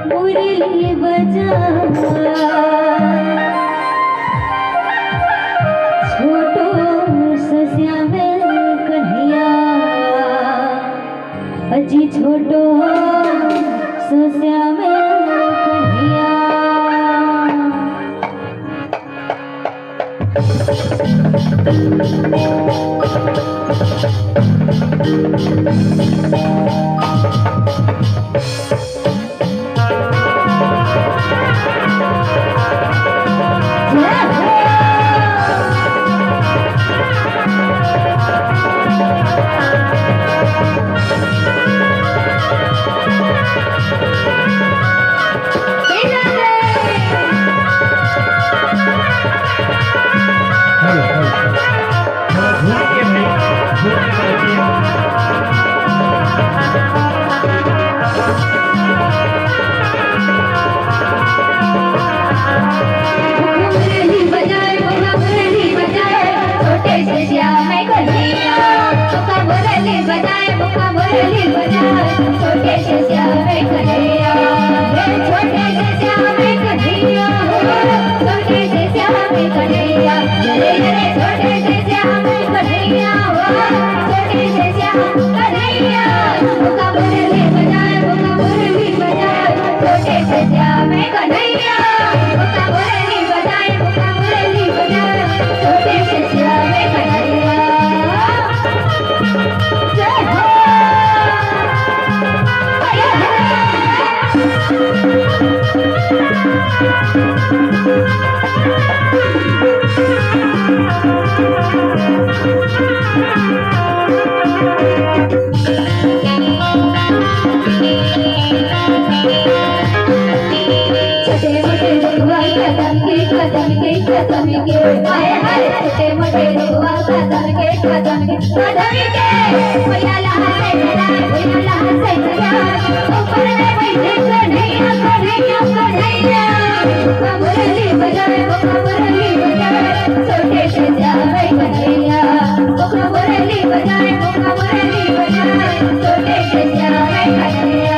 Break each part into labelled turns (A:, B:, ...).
A: मुरली बजा छोटो सस्यावे कन्हैया अजी छोटो सस्यावे कन्हैया मुरली बजाए छोटे से श्यामे कन्हैया छोटे से श्यामे कन्हैया छोटे से श्यामे कन्हैया जरे जरे छोटे से श्यामे कन्हैया छोटे से श्याम कन्हैया मुरली बजाए छोटे से श्यामे कन्हैया मुरली बजाए छोटे से श्यामे कन्हैया खत्म के हाय हाय छोटे मोटे रुआ खत्म के भैया लहसे ऊपर में बैठे कन्हैया मुरली बजाए छोटे से श्यामे कन्हैया मुरली बजाए छोटे से श्यामे कन्हैया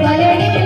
A: Kali